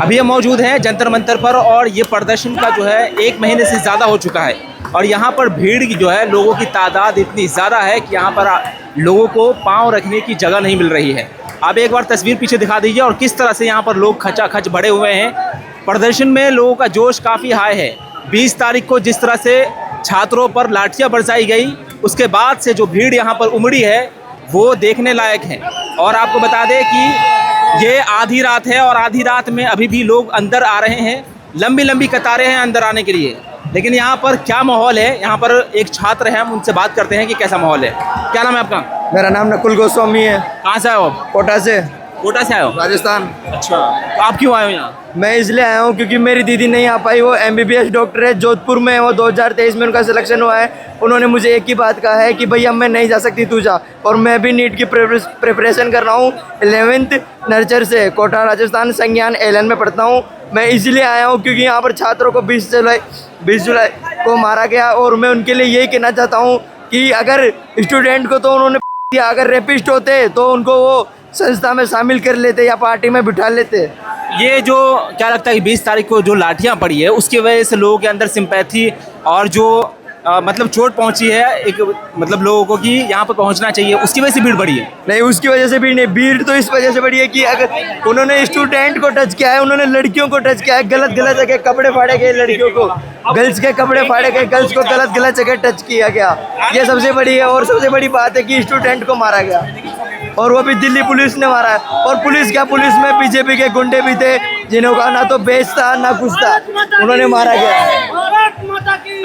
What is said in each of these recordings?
अभी हम मौजूद हैं जंतर मंतर पर और ये प्रदर्शन का जो है 1 महीने से ज़्यादा हो चुका है और यहाँ पर भीड़ की जो है लोगों की तादाद इतनी ज़्यादा है कि यहाँ पर लोगों को पाँव रखने की जगह नहीं मिल रही है। आप एक बार तस्वीर पीछे दिखा दीजिए और किस तरह से यहाँ पर लोग खचाखच भरे हुए हैं। प्रदर्शन में लोगों का जोश काफ़ी हाई है। 20 तारीख को जिस तरह से छात्रों पर लाठियाँ बरसाई गई, उसके बाद से जो भीड़ यहाँ पर उमड़ी है वो देखने लायक है। और आपको बता दें कि ये आधी रात है और आधी रात में अभी भी लोग अंदर आ रहे हैं। लंबी लंबी कतारें हैं अंदर आने के लिए, लेकिन यहाँ पर क्या माहौल है, यहाँ पर एक छात्र हैं, हम उनसे बात करते हैं कि कैसा माहौल है। क्या नाम है आपका? मेरा नाम नकुल गोस्वामी है। कहाँ से आए हो आप? कोटा से। कोटा से आए हो? राजस्थान। अच्छा, तो आप क्यों आए हो यहाँ? मैं इसलिए आया हूँ क्योंकि मेरी दीदी नहीं आ पाई। वो MBBS डॉक्टर है, जोधपुर में है। वो 2023 में उनका सिलेक्शन हुआ है। उन्होंने मुझे एक ही बात कहा है कि भैया मैं नहीं जा सकती, तू जा। और मैं भी नीट की प्रिपरेशन कर रहा हूँ 11th नर्चर से, कोटा राजस्थान, संज्ञान एलन में पढ़ता हूँ। मैं इसलिए आया हूँ क्योंकि यहाँ पर छात्रों को 20 जुलाई को मारा गया और मैं उनके लिए यही कहना चाहता हूँ कि अगर स्टूडेंट को तो उन्होंने दिया, अगर रेपिस्ट होते तो उनको वो संस्था में शामिल कर लेते या पार्टी में बिठा लेते। ये जो क्या लगता है कि 20 तारीख को जो लाठियाँ पड़ी है उसकी वजह से लोगों के अंदर सिंपैथी और जो मतलब चोट पहुंची है, एक मतलब लोगों को कि यहाँ पर पहुंचना चाहिए, उसकी वजह से भीड़ बढ़ी है? नहीं, उसकी वजह से भीड़ नहीं, भीड़ तो इस वजह से बढ़ी है कि अगर उन्होंने स्टूडेंट को टच किया है, उन्होंने लड़कियों को टच किया है, गलत जगह कपड़े फाड़े गए लड़कियों को, गर्ल्स के कपड़े फाड़े गए, गर्ल्स को गलत जगह टच किया गया। ये सबसे बड़ी है। और सबसे बड़ी बात है कि स्टूडेंट को मारा गया और वो भी दिल्ली पुलिस ने मारा है। और पुलिस क्या, पुलिस में बीजेपी के गुंडे भी थे जिन्होंने ना तो बेच था ना कुछ था, उन्होंने मारा गया।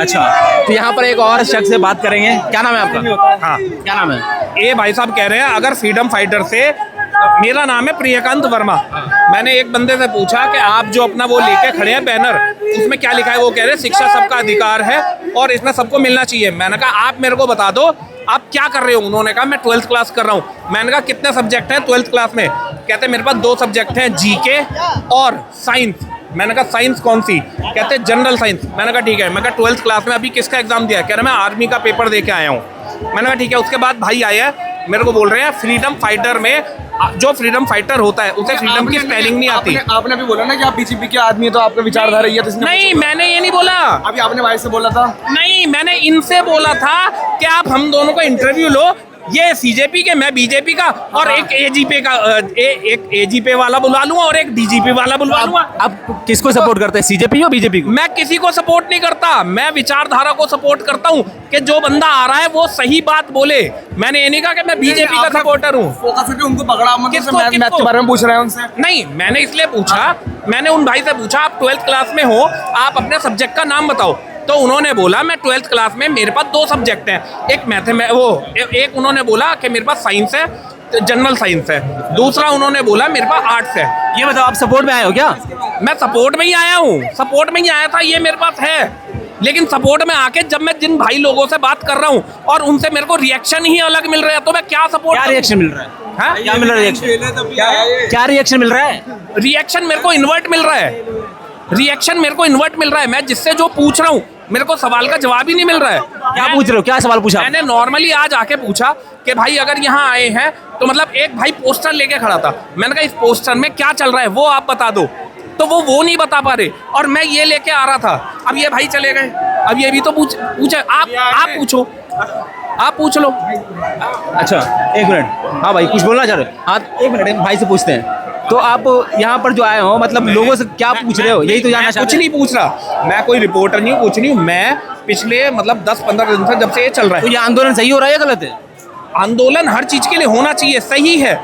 अच्छा, तो यहाँ पर एक और शख्स से बात करेंगे। क्या नाम है आपका? हाँ, क्या नाम है? ये भाई साहब कह रहे हैं अगर फ्रीडम फाइटर से, मेरा नाम है प्रियकांत वर्मा। मैंने एक बंदे से पूछा कि आप जो अपना वो लेके खड़े हैं बैनर, उसमें क्या लिखा है? वो कह रहे हैं शिक्षा सबका अधिकार है और इसमें सबको मिलना चाहिए। मैंने कहा आप मेरे को बता दो आप क्या कर रहे हो? उन्होंने कहा मैं 12th क्लास कर रहा हूँ। मैंने कहा कितने सब्जेक्ट हैं 12th क्लास में? कहते मेरे पास 2 सब्जेक्ट हैं, GK और साइंस। मैंने कहा साइंस कौन सी? कहते जनरल साइंस। मैंने कहा ठीक है। मैं कहा 12th क्लास में अभी किसका एग्जाम दिया? कह रहे मैं आर्मी का पेपर दे के आया हूँ। मैंने कहा ठीक है। उसके बाद भाई आया मेरे को बोल रहे हैं फ्रीडम फाइटर में जो फ्रीडम फाइटर होता है उसे फ्रीडम की स्पेलिंग नहीं आती। आपने भी बोला ना कि आप बीजेपी के आदमी है तो आपका विचारधारा ये तो नहीं, मैंने ये नहीं बोला। अभी आपने भाई से बोला था। नहीं, मैंने इनसे बोला था कि आप हम दोनों का इंटरव्यू लो। ये CJP के, मैं BJP का, और एक AGP का, एक AGP वाला बुलवा लूंगा और एक DGP वाला बुलवा लूंगा। आप किसको सपोर्ट करते हैं, CJP या BJP को? मैं किसी को सपोर्ट नहीं करता, मैं विचारधारा को सपोर्ट करता हूँ कि जो बंदा आ रहा है वो सही बात बोले। मैंने ये नहीं कहा कि मैं BJP का सपोर्टर हूँ। फोकस करके उनको पकड़ा, किसको? मैथ के बारे में पूछ रहे हैं उनसे। नहीं, मैंने इसलिए पूछा, मैंने उन भाई से पूछा आप 12th क्लास में हो, आप अपने सब्जेक्ट का नाम बताओ। तो उन्होंने बोला मैं 12th क्लास में, मेरे पास 2 सब्जेक्ट हैं, एक मैथ में एक उन्होंने बोला कि मेरे पास साइंस है, जनरल साइंस है। दूसरा उन्होंने बोला मेरे पास आर्ट्स है। ये बताओ आप सपोर्ट में आए हो क्या? मैं सपोर्ट में ही आया हूँ, सपोर्ट में ही आया था, ये मेरे पास है। लेकिन सपोर्ट में आके जब मैं जिन भाई लोगों से बात कर रहा हूँ और उनसे मेरे को रिएक्शन ही अलग मिल रहा है तो मैं क्या सपोर्ट? क्या रिएक्शन मिल रहा है? हाँ? क्या मिल रहा है रिएक्शन? क्या रिएक्शन मिल रहा है? रिएक्शन मेरे को इन्वर्ट मिल रहा है, रिएक्शन मेरे को इन्वर्ट मिल रहा है। मैं जिससे जो पूछ रहा हूँ मेरे को सवाल का जवाब ही नहीं मिल रहा है। क्या पूछ रहे हो? क्या सवाल पूछा? मैंने नॉर्मली आज आके पूछा कि भाई अगर यहाँ आए हैं तो मतलब एक भाई पोस्टर लेके खड़ा था, मैंने कहा इस पोस्टर में क्या चल रहा है वो आप बता दो, तो वो नहीं बता पा रहे और मैं ये लेके आ रहा था। अब ये भाई चले गए, अब ये भी तो पूछे आप पूछो, आप पूछ लो। अच्छा, 1 मिनट। हाँ भाई, कुछ बोलना चाह रहे हो? हाँ, 1 मिनट, भाई से पूछते हैं। तो आप यहाँ पर जो आए हो, मतलब लोगों से क्या पूछ रहे हो, यही तो जानना चाहते हैं? कुछ नहीं पूछ रहा, मैं कोई रिपोर्टर नहीं हूँ, कुछ नहीं हूँ। मैं पिछले मतलब 10-15 दिन से जब से ये चल रहा है। तो ये आंदोलन सही हो रहा है या गलत है? आंदोलन हर चीज के लिए होना चाहिए, सही है,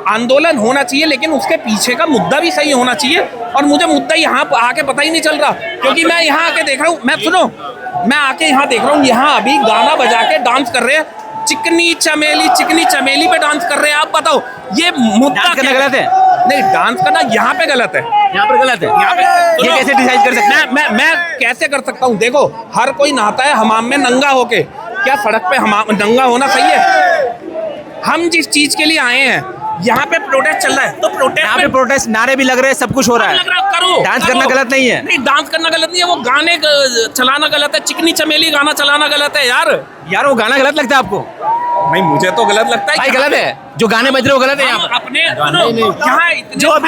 आंदोलन होना चाहिए, लेकिन उसके पीछे का मुद्दा भी सही होना चाहिए। और मुझे मुद्दा यहाँ आके पता ही नहीं चल रहा, क्योंकि मैं यहाँ आके देख रहा हूँ, मैं आके यहाँ देख रहा हूँ, यहाँ अभी गाना बजा के डांस कर रहे हैं, चिकनी चमेली पे डांस कर रहे हैं। आप बताओ ये मुद्दा करना गलत है? नहीं, डांस करना यहाँ पे गलत है, यहाँ पर गलत है। यहाँ पे ये कैसे डिसाइड कर सकते हैं? मैं कैसे कर सकता हूँ? देखो, हर कोई नहाता है हमाम में नंगा होके, क्या सड़क पे हमाम नंगा होना सही है? हम जिस चीज के लिए आए हैं, यहाँ पे प्रोटेस्ट चल रहा है, तो यहाँ पे प्रोटेस्ट, नारे भी लग रहे हैं, सब कुछ हो रहा है, करो। डांस करना गलत नहीं है? नहीं, डांस करना गलत नहीं है, वो गाने चलाना गलत है, चिकनी चमेली गाना चलाना गलत है यार। यार वो गाना गलत लगता है आपको? नहीं मुझे तो गलत लगता है। भाई गलत है, जो गाने बज रहे हो गलत है यहाँ हम पर। अपने यहाँ इतने जो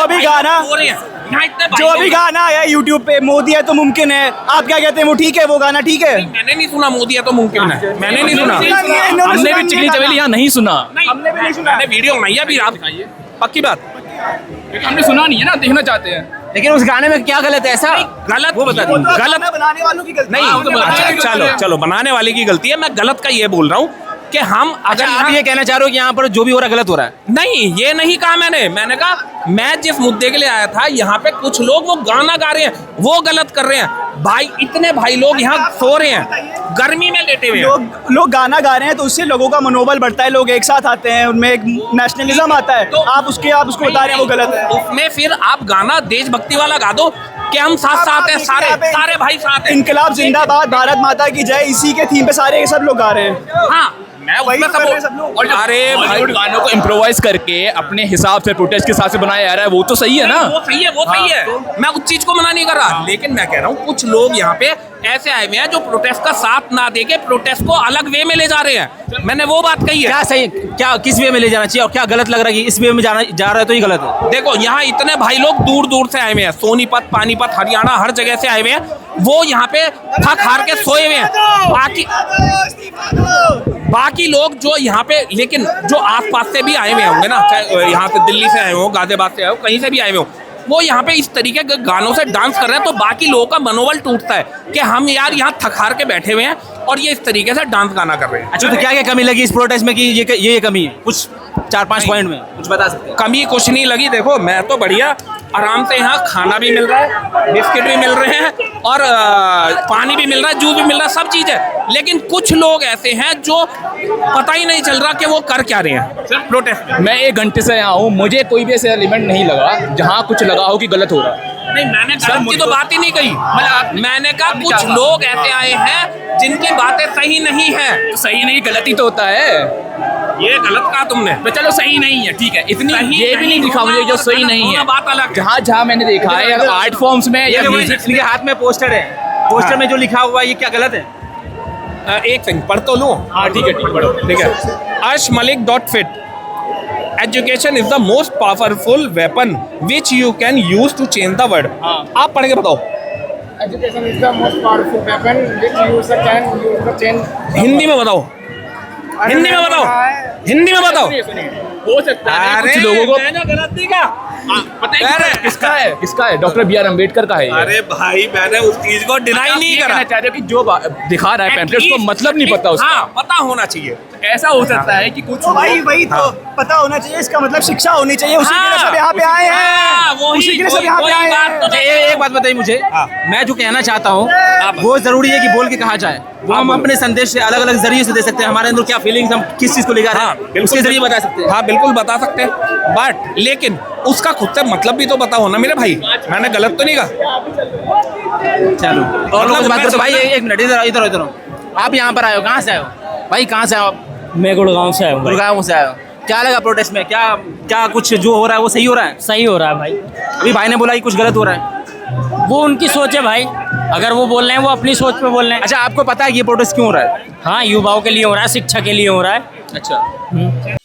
भी गाना हो रहे हैं, यहाँ इतने भाई जो लोग भी हैं। गाना है यूट्यूब पे मोदी है तो मुमकिन है, आप क्या कहते हैं वो ठीक है, वो गाना ठीक है? मैंने नहीं सुना मोदी है तो मुमकिन है, मैंने नहीं सुना। हमने भी चिकनी चवेली यहाँ नहीं सुना। हमने भी नहीं सुना। मैंने वीडियो बनाई है अभी, आप पक्की बात। हमने सुना नहीं है ना, देखना चाहते हैं। लेकिन उस गाने में क्या गलत है ऐसा? गलत वो बता दीजिए। गलत बनाने वालों की गलती नहीं, अच्छा चलो चलो बनाने वाले की गलती है, मैं गलत का ये बोल रहा हूँ कि हम अगर अच्छा, आप ये कहना चाह रहे हो कि यहाँ पर जो भी हो रहा है गलत हो रहा है? नहीं, ये नहीं कहा मैंने कहा मैं जिस मुद्दे के लिए आया था, यहाँ पे कुछ लोग वो गाना गा रहे हैं, वो गलत कर रहे हैं। भाई इतने भाई लोग यहाँ सो रहे हैं, गर्मी में लेटे हुए हैं। लोग गाना गा रहे हैं तो उससे लोगों का मनोबल बढ़ता है, लोग एक साथ आते हैं, उनमें एक नेशनलिज्म आता है। तो आप उसको बता रहे हैं वो गलत है। उसमें फिर आप गाना देशभक्ति वाला गा दो कि हम साथ साथ हैं, सारे भाई साथ हैं। इनकलाब जिंदाबाद, भारत माता की जय, इसी के थीम पे सारे सब लोग गा रहे हैं। हाँ, मैं वही उसमें कर रहे हैं सब लोग। अरे भाई बॉलीवुड गानों को इम्प्रोवाइज करके अपने हिसाब से प्रोटेस्ट के हिसाब से बनाया जा रहा है, वो तो सही है ना। वो सही है, वो सही है, मैं उस चीज को मना नहीं कर रहा, लेकिन मैं कह रहा हूँ कुछ लोग यहाँ पे ऐसे आए हुए हैं जो प्रोटेस्ट का साथ ना देके प्रोटेस्ट को अलग वे में ले जा रहे हैं। मैंने वो बात कही है। क्या सही, क्या किस वे में ले जाना चाहिए और क्या गलत लग रहा है कि इस वे में जा रहा है तो ये गलत है? देखो यहाँ इतने भाई लोग दूर दूर से आए हुए हैं, सोनीपत, पानीपत, हरियाणा, हर जगह से आए हुए हैं। वो यहाँ पे थक हार के सोए हुए हैं। बाकी लोग जो यहाँ पे, लेकिन जो आसपास से भी आए हुए होंगे ना, चाहे यहाँ से दिल्ली से आए हो, गाजियाबाद से आए हो, कहीं से भी आए हुए हो, वो यहाँ पे इस तरीके के गानों से डांस कर रहे हैं, तो बाकी लोगों का मनोबल टूटता है कि हम यार यहाँ थक हार के बैठे हुए हैं और ये इस तरीके से डांस गाना कर रहे हैं। अच्छा, तो क्या क्या कमी लगी इस प्रोटेस्ट में कि ये कमी है? कुछ 4-5 पॉइंट में कुछ बता सकते हैं? कमी कुछ नहीं लगी। देखो मैं तो बढ़िया आराम से यहाँ खाना भी मिल रहा है, बिस्किट भी मिल रहे हैं और पानी भी मिल रहा है, जूस भी मिल रहा है, सब चीज़ है। लेकिन कुछ लोग ऐसे हैं जो पता ही नहीं चल रहा कि वो कर क्या रहे हैं प्रोटेस्ट में। मैं 1 घंटे से यहाँ हूँ, मुझे कोई भी ऐसा एलिमेंट नहीं लगा जहाँ कुछ लगा हो कि गलत हो रहा है। नहीं, मैंने गलत की तो बात ही नहीं कही। मैंने कहा कुछ लोग ऐसे आए हैं जिनकी बातें सही नहीं है। सही नहीं, गलती तो होता है। ये गलत कहा तुमने। तो चलो सही नहीं है, ठीक है, इतनी सही ये भी नहीं नहीं दिखा मुझे होना जो और सही गलत नहीं होना है। बात अलग है। जहाँ जहाँ मैंने देखा है या आर्ट फॉर्म्स में या म्यूजिक इनके हाथ में पोस्टर है, पोस्टर में जो लिखा हुआ है ये क्या गलत है? एक सेकंड पढ़ तो लूँ। हाँ ठीक है, पढ़ो। ठीक है। अर्शमलिक.fit education is the most powerful weapon which you can use to change the world. आप पढ़ के बताओ। Education is the most powerful weapon which user can use to change. Hindi में बताओ, हिंदी में बताओ, हिंदी में बताओ। हो सकता है कुछ लोगों को गलत दिखा। पता है किसका है, किसका है? डॉक्टर बी आर अम्बेडकर का है ये। अरे भाई मैंने उस चीज को डिनाई नहीं करा। कहना चाहते हो कि जो दिखा रहा है पैम्पलेट उसको मतलब नहीं पता उसका। हाँ, पता होना चाहिए। ऐसा हो सकता है कि कुछ तो भाई वही तो पता होना चाहिए, इसका मतलब शिक्षा होनी चाहिए, उसी के लिए सब यहाँ पे आए हैं, उसी के लिए सब यहाँ पे आए हैं। एक बात बताइए मुझे, मैं जो कहना चाहता हूँ वो जरूरी है कि बोल के कहा जाए, वो हम अपने संदेश से अलग अलग जरिए से दे सकते हैं। हमारे अंदर क्या फीलिंग्स, हम किस चीज को लेकर हैं उसके जरिए बता सकते हैं। हाँ बिल्कुल बता सकते हैं, बट लेकिन उसका खुद से मतलब भी तो पता होना मेरे भाई। मैंने गलत तो नहीं कहा। चलो और लोगों से बात करो। तो भाई एक मिनट, इधर इधर आप यहाँ पर आए हो, कहाँ से आए हो भाई? कहाँ से आए हो? मैं गुड़गांव से आया हूँ। गुड़गांव से आए हो। क्या लगा प्रोटेस्ट में? क्या क्या कुछ जो हो रहा है वो सही हो रहा है? सही हो रहा है भाई। अभी भाई ने बोला कि कुछ गलत हो रहा है। वो उनकी सोच है भाई, अगर वो बोल रहे हैं वो अपनी सोच पे बोल रहे हैं। अच्छा, आपको पता है कि ये प्रोटेस्ट क्यों हो रहा है? हाँ, युवाओं के लिए हो रहा है, शिक्षा के लिए हो रहा है। अच्छा,